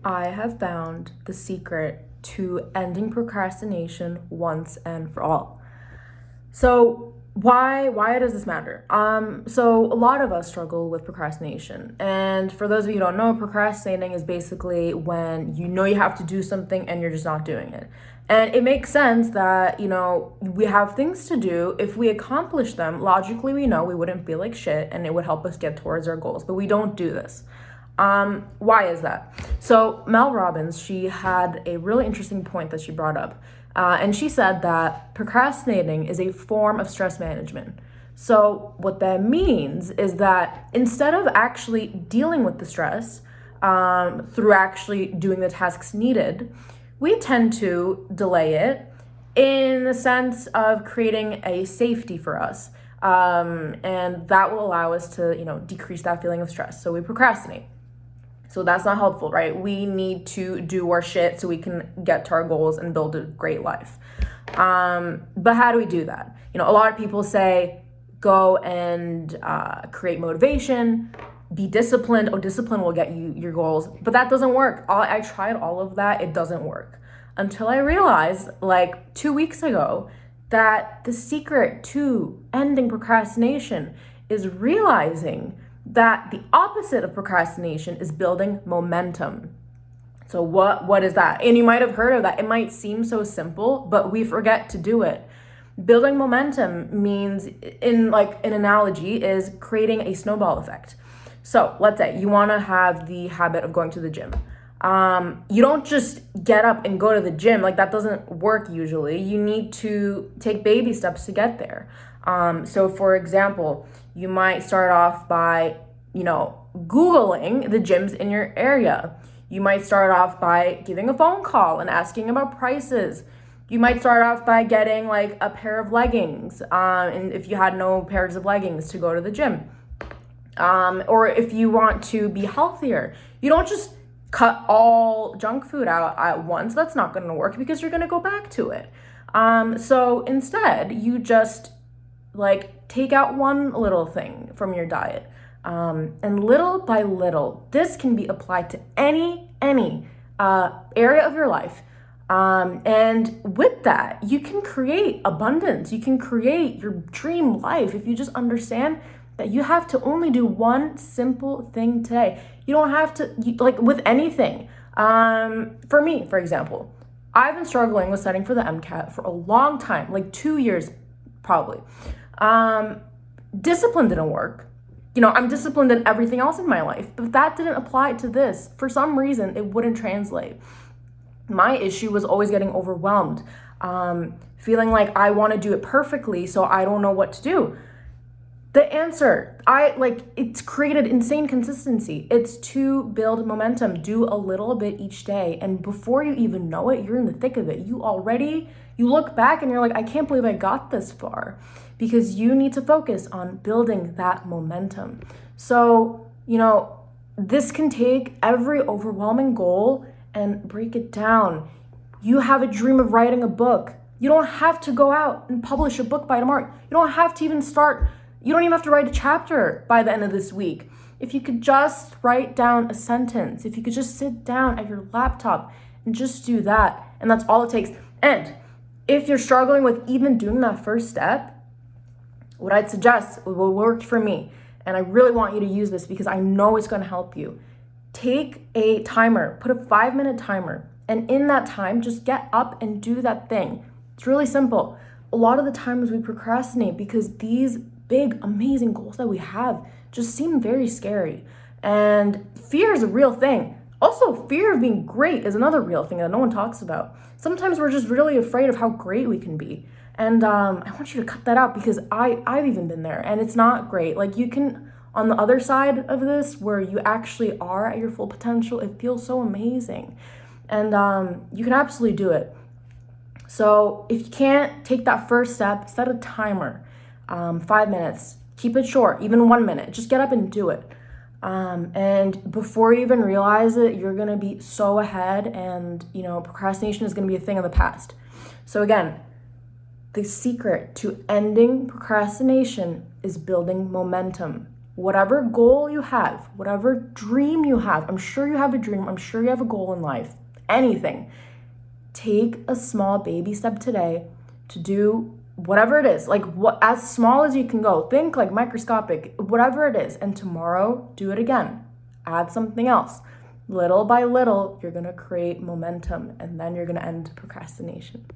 I have found the secret to ending procrastination once and for all. So why does this matter? So a lot of us struggle with procrastination. And for those of you who don't know, procrastinating is basically when you know you have to do something and you're just not doing it. And it makes sense that, we have things to do. If we accomplish them, logically we know we wouldn't feel like shit and it would help us get towards our goals, but we don't do this. Why is that? So Mel Robbins, she had a really interesting point that she brought up. And she said that procrastinating is a form of stress management. So what that means is that instead of actually dealing with the stress through actually doing the tasks needed, we tend to delay it in the sense of creating a safety for us. And that will allow us to, decrease that feeling of stress. So we procrastinate. So that's not helpful, right? We need to do our shit so we can get to our goals and build a great life. But how do we do that? A lot of people say, go and create motivation, be disciplined. Oh, discipline will get you your goals. But that doesn't work. I tried all of that. It doesn't work. Until I realized, like 2 weeks ago, that the secret to ending procrastination is realizing that the opposite of procrastination is building momentum. So what is that? And you might have heard of that. It might seem so simple, but we forget to do it. Building momentum means, in like an analogy, is creating a snowball effect. So let's say you want to have the habit of going to the gym. You don't just get up and go to the gym. Like, that doesn't work usually. You need to take baby steps to get there. So for example, you might start off by, Googling the gyms in your area. You might start off by giving a phone call and asking about prices. You might start off by getting like a pair of leggings, and if you had no pairs of leggings to go to the gym. Or if you want to be healthier, you don't just cut all junk food out at once. That's not going to work because you're going to go back to it. So instead, you just take out one little thing from your diet. And little by little, this can be applied to any area of your life. And with that, you can create abundance. You can create your dream life if you just understand that you have to only do one simple thing today. You don't have to, with anything. For me, for example, I've been struggling with studying for the MCAT for a long time, like 2 years probably. Discipline didn't work. I'm disciplined in everything else in my life, but that didn't apply to this. For some reason, it wouldn't translate. My issue was always getting overwhelmed, feeling like I want to do it perfectly, so I don't know what to do. The answer, it's created insane consistency. It's to build momentum. Do a little bit each day. And before you even know it, you're in the thick of it. You look back and you're like, I can't believe I got this far, because you need to focus on building that momentum. So, this can take every overwhelming goal and break it down. You have a dream of writing a book. You don't have to go out and publish a book by tomorrow. You don't have to even start. You don't even have to write a chapter by the end of this week. If you could just write down a sentence, if you could just sit down at your laptop and just do that, and that's all it takes. And if you're struggling with even doing that first step, what I'd suggest, what worked for me, and I really want you to use this because I know it's going to help you. Take a timer, put a 5-minute timer, and in that time, just get up and do that thing. It's really simple. A lot of the times we procrastinate because these big, amazing goals that we have just seem very scary. And fear is a real thing. Also, fear of being great is another real thing that no one talks about. Sometimes we're just really afraid of how great we can be. And I want you to cut that out because I've even been there and it's not great. Like, you can, on the other side of this, where you actually are at your full potential, it feels so amazing. And you can absolutely do it. So if you can't take that first step, set a timer, 5 minutes, keep it short, even 1 minute, just get up and do it. And before you even realize it, you're going to be so ahead, and, procrastination is going to be a thing of the past. So again, the secret to ending procrastination is building momentum. Whatever goal you have, whatever dream you have, I'm sure you have a dream, I'm sure you have a goal in life, anything. Take a small baby step today to do whatever it is, like what, as small as you can go. Think like microscopic, whatever it is, and tomorrow do it again. Add something else. Little by little, you're gonna create momentum, and then you're gonna end procrastination.